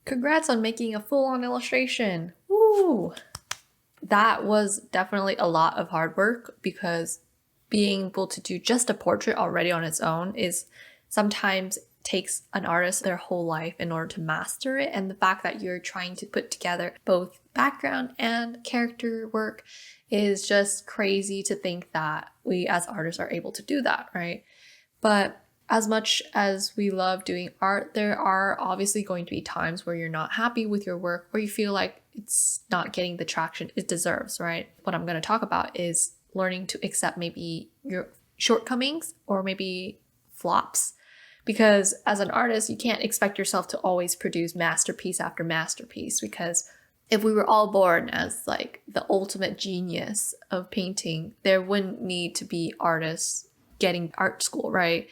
Congrats on making a full-on illustration. Woo! That was definitely a lot of hard work because being able to do just a portrait already on its own is sometimes takes an artist their whole life in order to master it. And the fact that you're trying to put together both background and character work is just crazy to think that we as artists are able to do that, right? But as much as we love doing art, there are obviously going to be times where you're not happy with your work or you feel like it's not getting the traction it deserves, right? What I'm going to talk about is learning to accept maybe your shortcomings or maybe flops. Because as an artist, you can't expect yourself to always produce masterpiece after masterpiece, because if we were all born as like the ultimate genius of painting, there wouldn't need to be artists getting art school, right?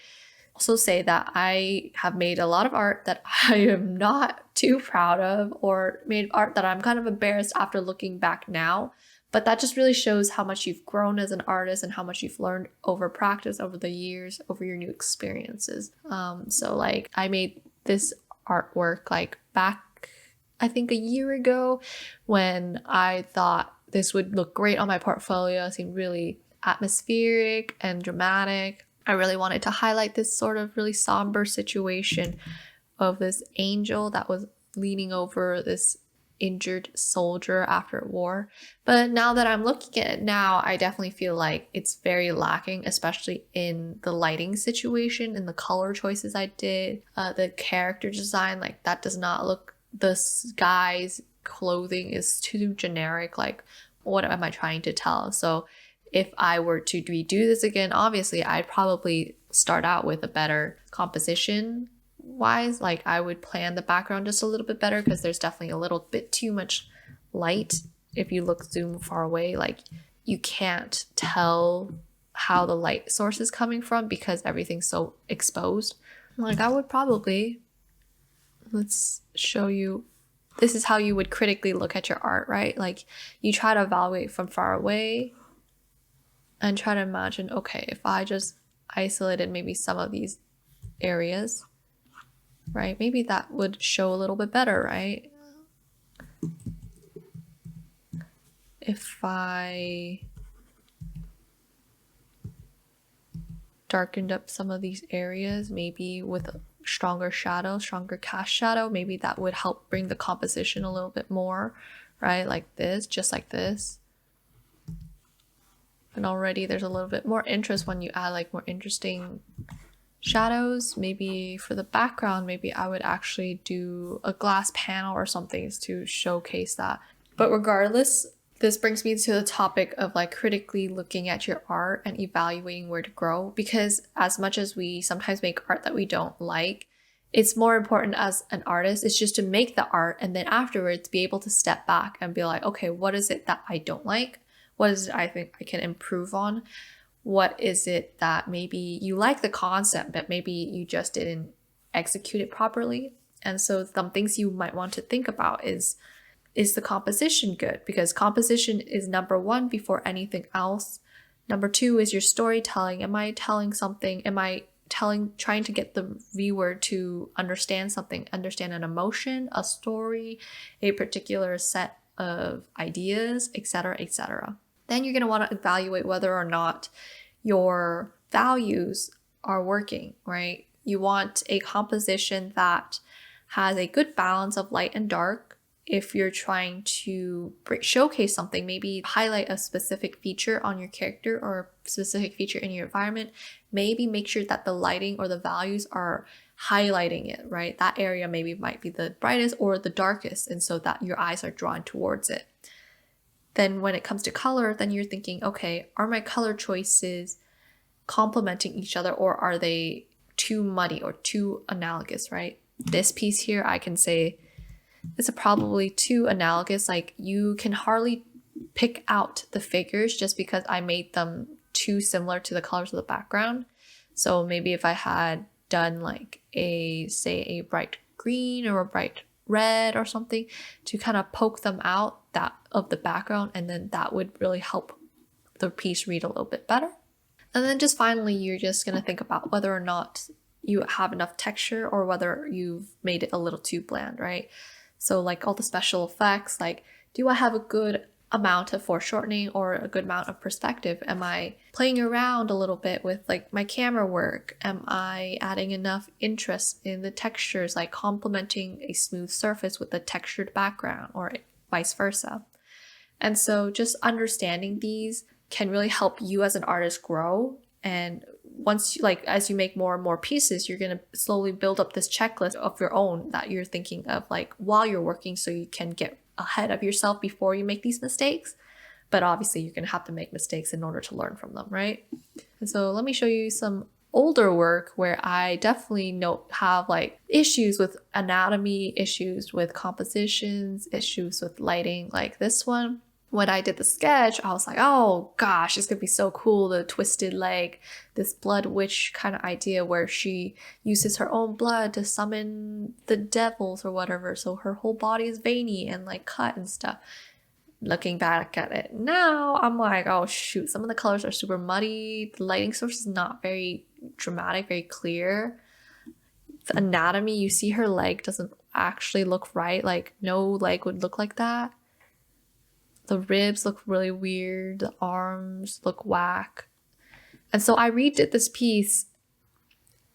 Also say that I have made a lot of art that I am not too proud of, or made art that I'm kind of embarrassed after looking back now. But that just really shows how much you've grown as an artist and how much you've learned over practice, over the years, over your new experiences. So like I made this artwork like back, I think a year ago, when I thought this would look great on my portfolio. It seemed really atmospheric and dramatic. I really wanted to highlight this sort of really somber situation of this angel that was leaning over this injured soldier after war. But now that I'm looking at it now, I definitely feel like it's very lacking, especially in the lighting situation and the color choices I did. The character design, like that does not look, the guy's clothing is too generic. Like, what am I trying to tell? So if I were to redo this again, obviously I'd probably start out with a better composition wise. Like I would plan the background just a little bit better, because there's definitely a little bit too much light. If you look zoom far away, like you can't tell how the light source is coming from because everything's so exposed. Like I would probably, let's show you, this is how you would critically look at your art, right? Like you try to evaluate from far away and try to imagine, okay, if I just isolated maybe some of these areas, right? Maybe that would show a little bit better, right? If I darkened up some of these areas, maybe with a stronger shadow, stronger cast shadow, maybe that would help bring the composition a little bit more, right? Like this, just like this. And already there's a little bit more interest when you add like more interesting shadows. Maybe for the background, maybe I would actually do a glass panel or something to showcase that. But regardless, this brings me to the topic of like critically looking at your art and evaluating where to grow, because as much as we sometimes make art that we don't like, it's more important as an artist is just to make the art and then afterwards be able to step back and be like, okay, what is it that I don't like? What is it I think I can improve on? What is it that maybe you like the concept, but maybe you just didn't execute it properly? And so some things you might want to think about is the composition good? Because composition is number one before anything else. Number two is your storytelling. Am I telling something? Am I trying to get the viewer to understand something, understand an emotion, a story, a particular set of ideas, etc., etc. Then you're going to want to evaluate whether or not your values are working, right? You want a composition that has a good balance of light and dark. If you're trying to showcase something, maybe highlight a specific feature on your character or a specific feature in your environment, maybe make sure that the lighting or the values are highlighting it, right? That area maybe might be the brightest or the darkest, and so that your eyes are drawn towards it. Then when it comes to color, then you're thinking, okay, are my color choices complementing each other, or are they too muddy or too analogous, right? This piece here, I can say it's probably too analogous. Like you can hardly pick out the figures just because I made them too similar to the colors of the background. So maybe if I had done like say a bright green or a bright red or something to kind of poke them out that of the background, and then that would really help the piece read a little bit better. And then just finally, you're just going to think about whether or not you have enough texture or whether you've made it a little too bland, right? So like all the special effects, like do I have a good amount of foreshortening or a good amount of perspective? Am I playing around a little bit with like my camera work? Am I adding enough interest in the textures, like complementing a smooth surface with a textured background or vice versa? And so just understanding these can really help you as an artist grow. And once you, like as you make more and more pieces, you're going to slowly build up this checklist of your own that you're thinking of like while you're working, so you can get ahead of yourself before you make these mistakes. But obviously you're going to have to make mistakes in order to learn from them, right? And so let me show you some older work where I definitely have like issues with anatomy, issues with compositions, issues with lighting. Like this one, when I did the sketch, I was like, oh gosh, it's gonna be so cool, the twisted leg, this blood witch kind of idea where she uses her own blood to summon the devils or whatever, so her whole body is veiny and like cut and stuff. Looking back at it now, I'm like, oh shoot, some of the colors are super muddy, the lighting source is not very dramatic, very clear. The anatomy, you see her leg doesn't actually look right, like no leg would look like that. The ribs look really weird. The arms look whack. And so I redid this piece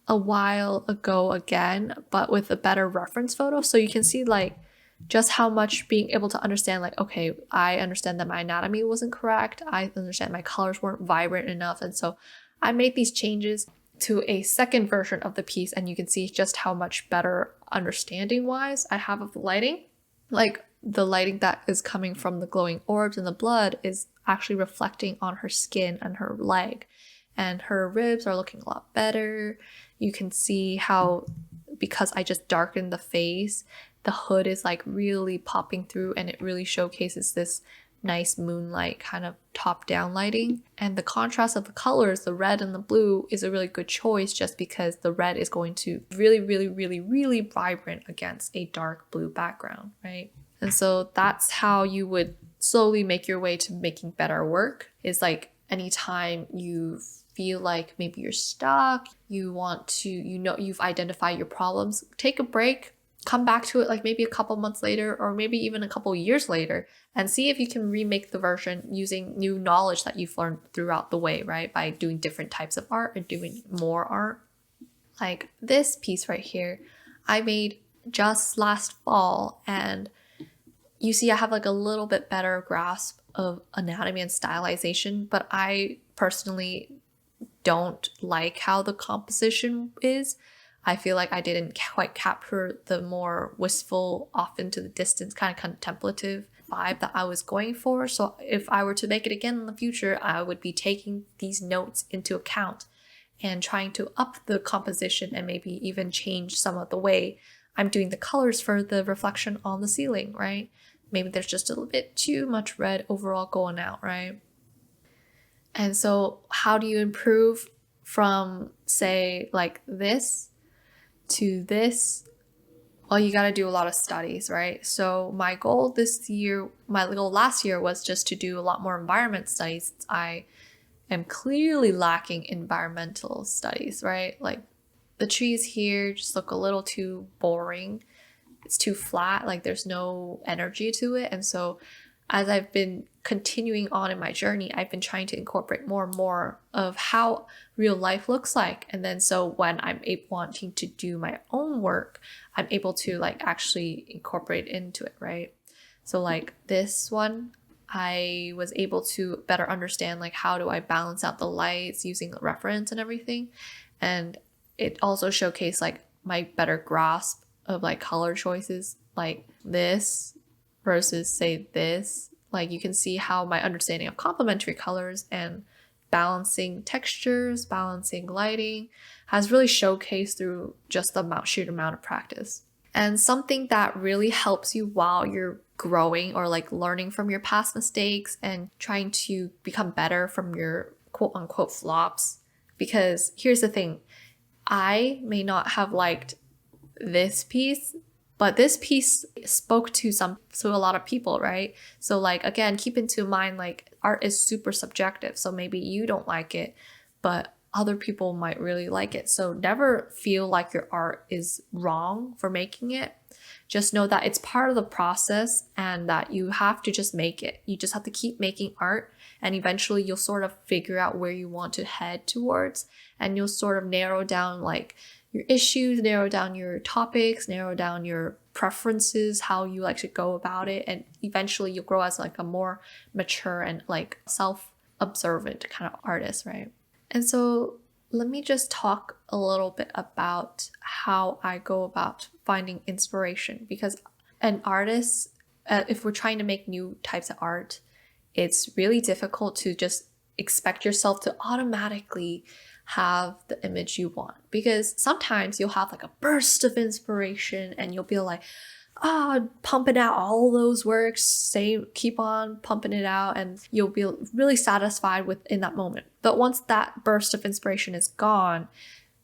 a while ago again, but with a better reference photo. So you can see like just how much being able to understand like, okay, I understand that my anatomy wasn't correct. I understand my colors weren't vibrant enough. And so I made these changes to a second version of the piece, and you can see just how much better understanding wise I have of the lighting. Like the lighting that is coming from the glowing orbs and the blood is actually reflecting on her skin and her leg, and her ribs are looking a lot better. You can see how, because I just darkened the face, the hood is like really popping through, and it really showcases this nice moonlight kind of top down lighting. And the contrast of the colors, the red and the blue, is a really good choice just because the red is going to really vibrant against a dark blue background, right? And so that's how you would slowly make your way to making better work, is like anytime you feel like maybe you're stuck, you want to, you've identified your problems, take a break, come back to it like maybe a couple months later or maybe even a couple years later, and see if you can remake the version using new knowledge that you've learned throughout the way, right? By doing different types of art or doing more art. Like this piece right here, I made just last fall, and you see I have like a little bit better grasp of anatomy and stylization, but I personally don't like how the composition is. I feel like I didn't quite capture the more wistful, off into the distance, kind of contemplative vibe that I was going for. So if I were to make it again in the future, I would be taking these notes into account and trying to up the composition and maybe even change some of the way I'm doing the colors for the reflection on the ceiling, right? Maybe there's just a little bit too much red overall going out, right? And so how do you improve from, say, like this to this? Well, you got to do a lot of studies, right? So my goal last year was just to do a lot more environment studies. I am clearly lacking environmental studies, right? Like the trees here just look a little too boring. It's too flat, like there's no energy to it. And so as I've been continuing on in my journey, I've been trying to incorporate more and more of how real life looks like. And then so when I'm wanting to do my own work, I'm able to like actually incorporate into it, right? So like this one, I was able to better understand like how do I balance out the lights using reference and everything. And it also showcased like my better grasp of like color choices, like this versus say this. Like you can see how my understanding of complementary colors and balancing textures, balancing lighting has really showcased through just the sheer amount of practice. And something that really helps you while you're growing or like learning from your past mistakes and trying to become better from your quote unquote flops. Because here's the thing, I may not have liked this piece, but this piece spoke to a lot of people, right? So like, again, keep into mind, like art is super subjective. So maybe you don't like it, but other people might really like it. So never feel like your art is wrong for making it. Just know that it's part of the process and that you have to just make it. You just have to keep making art, and eventually you'll sort of figure out where you want to head towards, and you'll sort of narrow down like your issues, narrow down your topics, narrow down your preferences, how you like to go about it, and eventually you'll grow as like a more mature and like self-observant kind of artist, right? And so let me just talk a little bit about how I go about finding inspiration, because an artist, if we're trying to make new types of art, it's really difficult to just expect yourself to automatically have the image you want, because sometimes you'll have like a burst of inspiration and you'll be like, pumping out all those works, keep on pumping it out, and you'll be really satisfied with in that moment. But once that burst of inspiration is gone,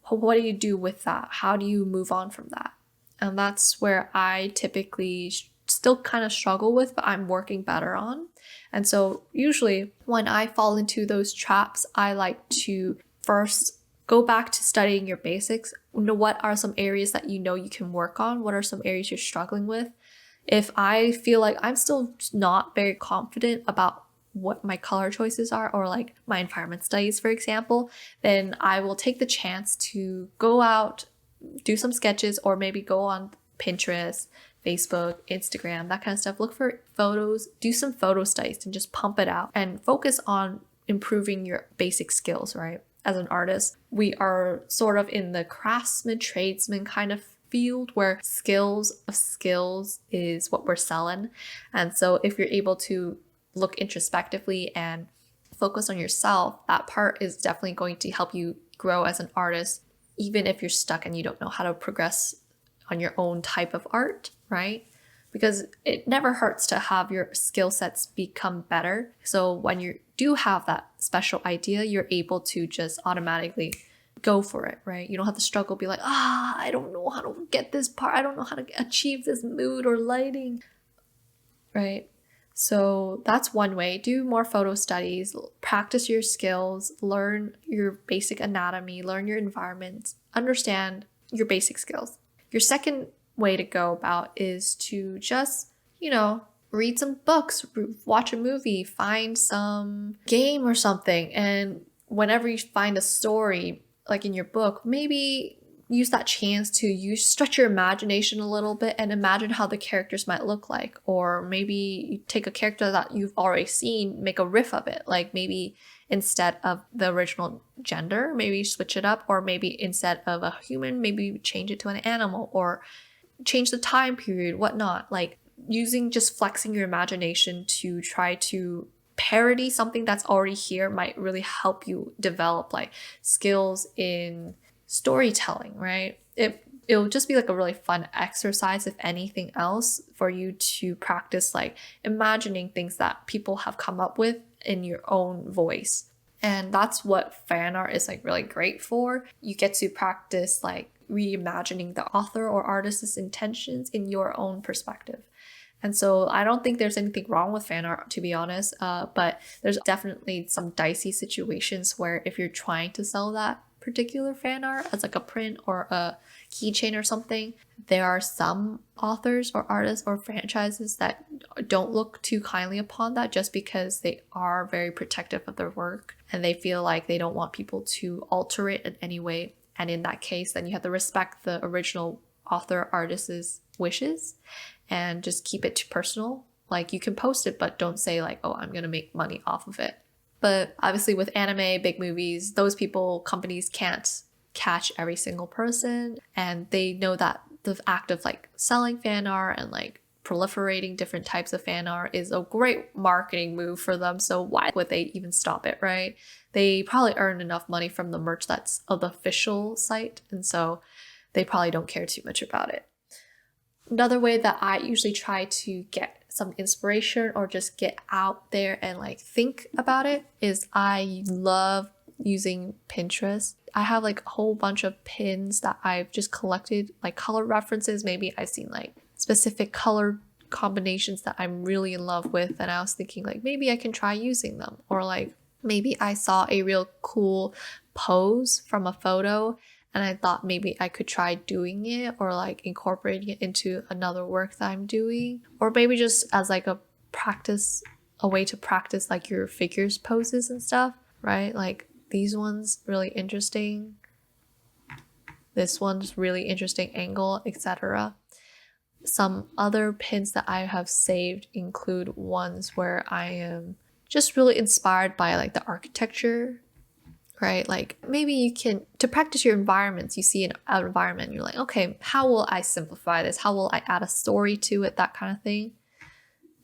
what do you do with that? How do you move on from that? And that's where I typically still kind of struggle with, but I'm working better on. And so usually when I fall into those traps, I like to first go back to studying your basics. Know what are some areas that you know you can work on? What are some areas you're struggling with? If I feel like I'm still not very confident about what my color choices are, or like my environment studies, for example, then I will take the chance to go out, do some sketches, or maybe go on Pinterest, Facebook, Instagram, that kind of stuff. Look for photos, do some photo studies and just pump it out and focus on improving your basic skills, right? As an artist, we are sort of in the craftsman, tradesman kind of field where skills of skills is what we're selling. And so if you're able to look introspectively and focus on yourself, that part is definitely going to help you grow as an artist, even if you're stuck and you don't know how to progress on your own type of art, right? Because it never hurts to have your skill sets become better. So when you do have that special idea, you're able to just automatically go for it, right? You don't have to struggle, be like, I don't know how to get this part. I don't know how to achieve this mood or lighting, right? So that's one way. Do more photo studies, practice your skills, learn your basic anatomy, learn your environment, understand your basic skills. Your second way to go about is to just, read some books, watch a movie, find some game or something. And whenever you find a story, like in your book, maybe use that chance to stretch your imagination a little bit and imagine how the characters might look like. Or maybe you take a character that you've already seen, make a riff of it. Like maybe instead of the original gender, maybe switch it up. Or maybe instead of a human, maybe change it to an animal, or change the time period, whatnot. Like just flexing your imagination to try to parody something that's already here might really help you develop like skills in storytelling, right? It'll just be like a really fun exercise, if anything else, for you to practice like imagining things that people have come up with in your own voice. And that's what fan art is like really great for. You get to practice like reimagining the author or artist's intentions in your own perspective. And so I don't think there's anything wrong with fan art, to be honest, but there's definitely some dicey situations where if you're trying to sell that particular fan art as like a print or a keychain or something, there are some authors or artists or franchises that don't look too kindly upon that, just because they are very protective of their work and they feel like they don't want people to alter it in any way. And in that case, then you have to respect the original author artist's wishes and just keep it too personal. Like you can post it, but don't say like, oh, I'm gonna make money off of it. But obviously with anime, big movies, those companies can't catch every single person, and they know that the act of like selling fan art and like proliferating different types of fan art is a great marketing move for them. So why would they even stop it, right? They probably earn enough money from the merch that's of the official site, and so they probably don't care too much about it. Another way that I usually try to get some inspiration or just get out there and like think about it is I love using Pinterest. I have like a whole bunch of pins that I've just collected, like color references. Maybe I've seen like specific color combinations that I'm really in love with, and I was thinking like maybe I can try using them, or like Maybe I saw a real cool pose from a photo and I thought maybe I could try doing it or like incorporating it into another work that I'm doing. Or maybe just as like a way to practice like your figures poses and stuff, right? Like these ones really interesting. This one's really interesting angle, etc. Some other pins that I have saved include ones where I am just really inspired by like the architecture, right? Like maybe you can, to practice your environments, you see an environment, you're like, okay, how will I simplify this? How will I add a story to it? That kind of thing.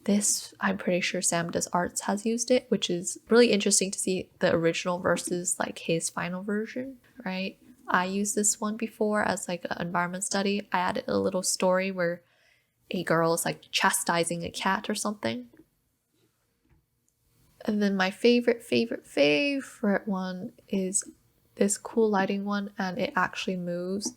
This, I'm pretty sure Sam Does Arts has used it, which is really interesting to see the original versus like his final version, right? I used this one before as like an environment study. I added a little story where a girl is like chastising a cat or something. And then my favorite one is this cool lighting one, and it actually moves.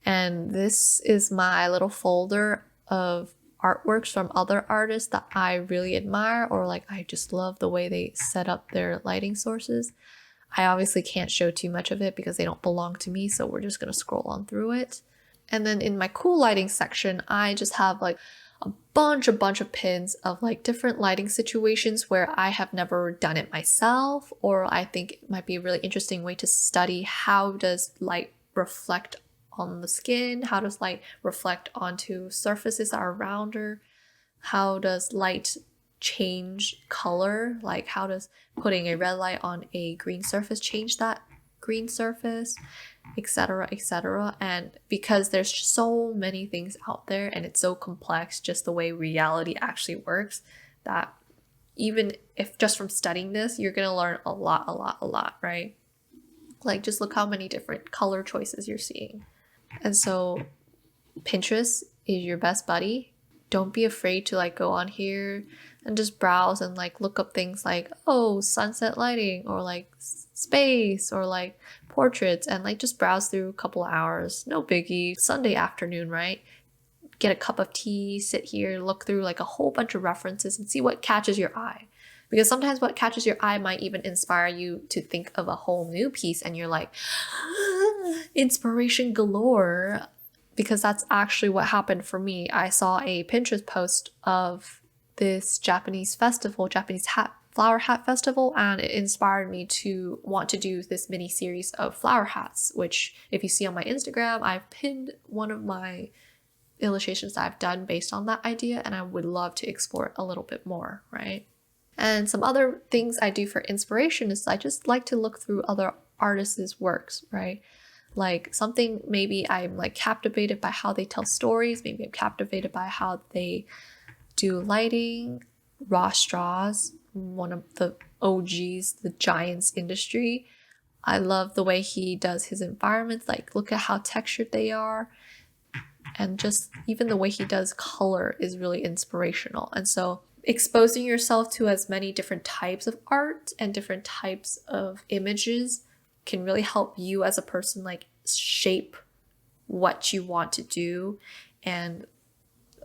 And this is my little folder of artworks from other artists that I really admire, or like I just love the way they set up their lighting sources. I obviously can't show too much of it because they don't belong to me, so we're just gonna scroll on through it. And then in my cool lighting section, I just have like a bunch of pins of like different lighting situations where I have never done it myself, or I think it might be a really interesting way to study how does light reflect on the skin, how does light reflect onto surfaces that are around her, how does light change color, like how does putting a red light on a green surface change that green surface, etc, etc. And because there's just so many things out there and it's so complex, just the way reality actually works, that even if just from studying this you're gonna learn a lot, right? Like just look how many different color choices you're seeing. And so Pinterest is your best buddy. Don't be afraid to like go on here and just browse and like look up things like, oh, sunset lighting, or like space, or like portraits, and like just browse through a couple hours. No biggie. Sunday afternoon, right? Get a cup of tea, sit here, look through like a whole bunch of references and see what catches your eye. Because sometimes what catches your eye might even inspire you to think of a whole new piece and you're like, inspiration galore. Because that's actually what happened for me. I saw a Pinterest post of this Japanese flower hat festival, and it inspired me to want to do this mini series of flower hats, which if you see on my Instagram, I've pinned one of my illustrations that I've done based on that idea, and I would love to explore it a little bit more, right? And some other things I do for inspiration is I just like to look through other artists' works, right? Like something, maybe I'm like captivated by how they tell stories, maybe I'm captivated by how they do lighting. Ross Strauss, one of the OGs, the giants industry. I love the way he does his environments, like look at how textured they are. And just even the way he does color is really inspirational. And so exposing yourself to as many different types of art and different types of images can really help you as a person like shape what you want to do and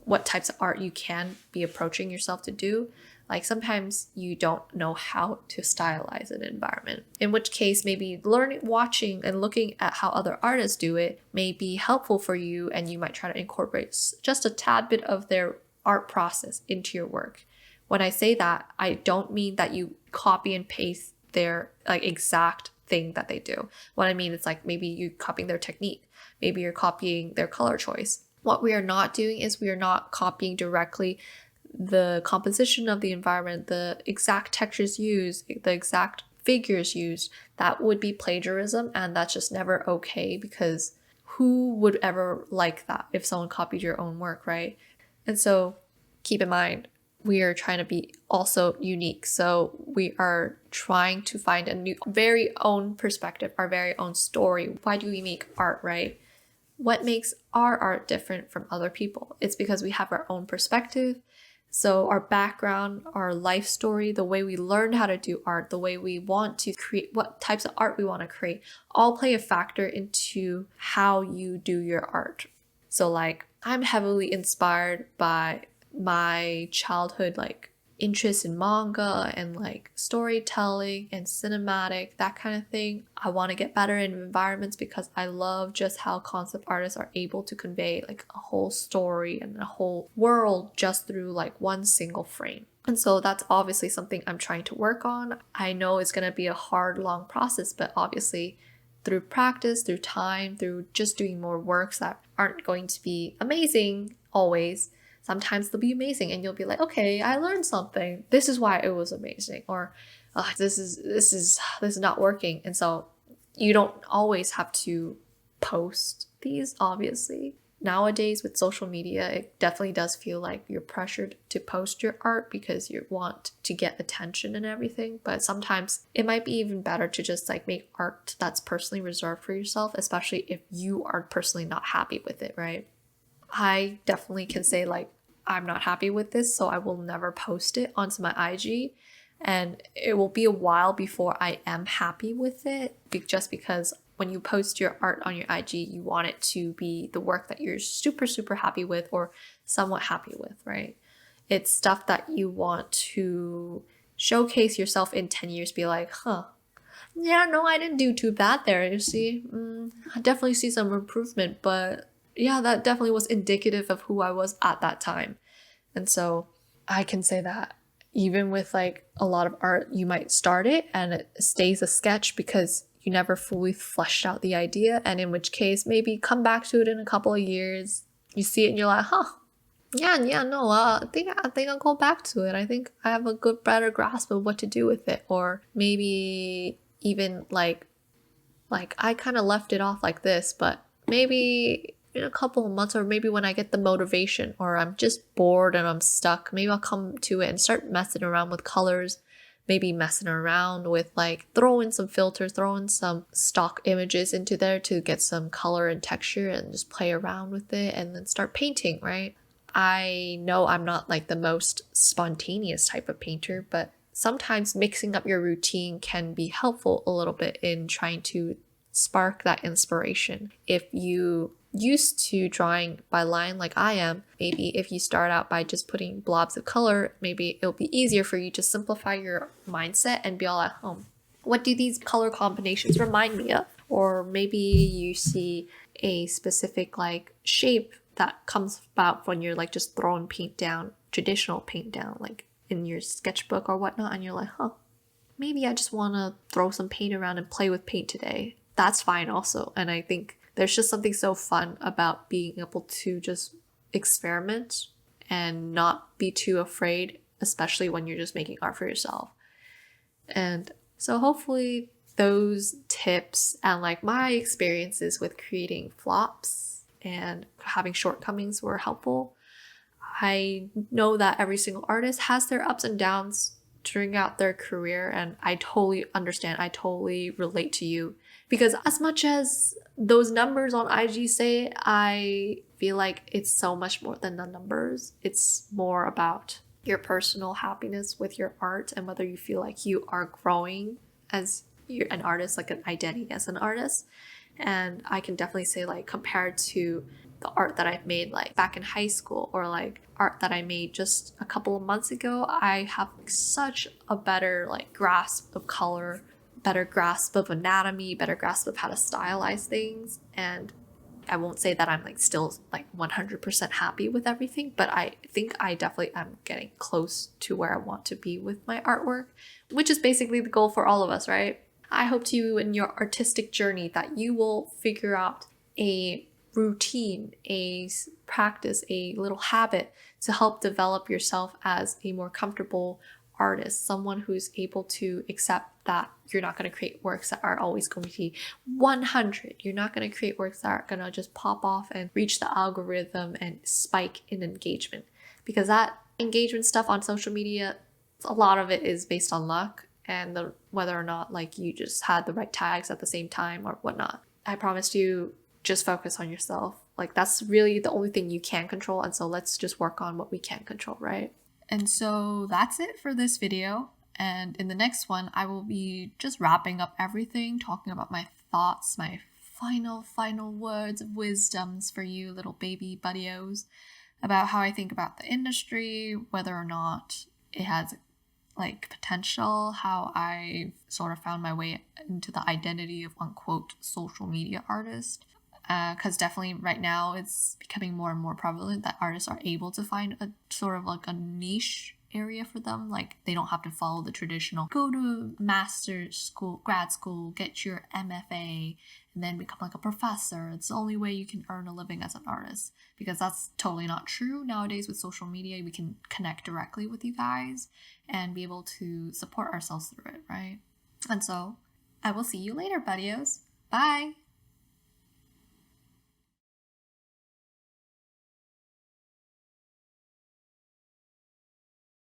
what types of art you can be approaching yourself to do. Like sometimes you don't know how to stylize an environment, in which case maybe learning, watching and looking at how other artists do it may be helpful for you, and you might try to incorporate just a tad bit of their art process into your work. When I say that, I don't mean that you copy and paste their like exact thing that they do. What I mean is like maybe you copying their technique, maybe you're copying their color choice. What we are not doing is we are not copying directly the composition of the environment, the exact textures used, the exact figures used. That would be plagiarism, and that's just never okay, because who would ever like that if someone copied your own work, right? And so keep in mind, we are trying to be also unique. So we are trying to find a new, very own perspective, our very own story. Why do we make art, right? What makes our art different from other people? It's because we have our own perspective. So our background, our life story, the way we learned how to do art, the way we want to create, what types of art we want to create, all play a factor into how you do your art. So like I'm heavily inspired by my childhood like interest in manga and like storytelling and cinematic, that kind of thing. I want to get better in environments because I love just how concept artists are able to convey like a whole story and a whole world just through like one single frame. And so that's obviously something I'm trying to work on. I know it's going to be a hard, long process, but obviously through practice, through time, through just doing more works that aren't going to be amazing always, sometimes they'll be amazing and you'll be like, okay, I learned something. This is why it was amazing. Or this is not working. And so you don't always have to post these, obviously. Nowadays with social media, it definitely does feel like you're pressured to post your art because you want to get attention and everything. But sometimes it might be even better to just like make art that's personally reserved for yourself, especially if you are personally not happy with it, right? I definitely can say like, I'm not happy with this, so I will never post it onto my IG. And it will be a while before I am happy with it, just because when you post your art on your IG, you want it to be the work that you're super, super happy with or somewhat happy with, right? It's stuff that you want to showcase yourself in 10 years, be like, yeah, no, I didn't do too bad there. You see, I definitely see some improvement, but yeah, that definitely was indicative of who I was at that time. And so I can say that even with like a lot of art, you might start it and it stays a sketch because you never fully fleshed out the idea. And in which case, maybe come back to it in a couple of years. You see it and you're like, yeah, no, I think I'll go back to it. I think I have a good, better grasp of what to do with it. Or maybe even like I kind of left it off like this, but maybe in a couple of months, or maybe when I get the motivation or I'm just bored and I'm stuck, maybe I'll come to it and start messing around with colors, maybe messing around with like throw in some filters, throw in some stock images into there to get some color and texture and just play around with it and then start painting, right? I know I'm not like the most spontaneous type of painter, but sometimes mixing up your routine can be helpful a little bit in trying to spark that inspiration. If you used to drawing by line like I am, maybe if you start out by just putting blobs of color, maybe it'll be easier for you to simplify your mindset and be all at home. What do these color combinations remind me of? Or maybe you see a specific like shape that comes about when you're like just throwing paint down, traditional paint down, like in your sketchbook or whatnot, and you're like, maybe I just want to throw some paint around and play with paint today. That's fine also. And I think there's just something so fun about being able to just experiment and not be too afraid, especially when you're just making art for yourself. And so hopefully those tips and like my experiences with creating flops and having shortcomings were helpful. I know that every single artist has their ups and downs during out their career, and I totally understand. I totally relate to you because as much as those numbers on IG say, I feel like it's so much more than the numbers. It's more about your personal happiness with your art and whether you feel like you are growing as you're an artist, like an identity as an artist. And I can definitely say like compared to the art that I've made like back in high school or like art that I made just a couple of months ago, I have like such a better like grasp of color, better grasp of anatomy, better grasp of how to stylize things. And I won't say that I'm like still like 100% happy with everything, but I think I definitely am getting close to where I want to be with my artwork, which is basically the goal for all of us, right? I hope to you in your artistic journey that you will figure out a routine, a practice, a little habit to help develop yourself as a more comfortable artist, someone who's able to accept that you're not going to create works that are always going to be 100. You're not going to create works that are going to just pop off and reach the algorithm and spike in engagement, because that engagement stuff on social media, a lot of it is based on luck and whether or not like you just had the right tags at the same time or whatnot. I promised you, just focus on yourself. Like that's really the only thing you can control. And so let's just work on what we can control, right? And so that's it for this video. And in the next one, I will be just wrapping up everything, talking about my thoughts, my final words of wisdoms for you little baby buddios about how I think about the industry, whether or not it has like potential, how I sort of found my way into the identity of unquote social media artist. Because definitely right now it's becoming more and more prevalent that artists are able to find a sort of like a niche area for them. Like they don't have to follow the traditional go to master's school, grad school, get your MFA, and then become like a professor. It's the only way you can earn a living as an artist, because that's totally not true. Nowadays with social media, we can connect directly with you guys and be able to support ourselves through it, right? And so I will see you later, buddios. Bye!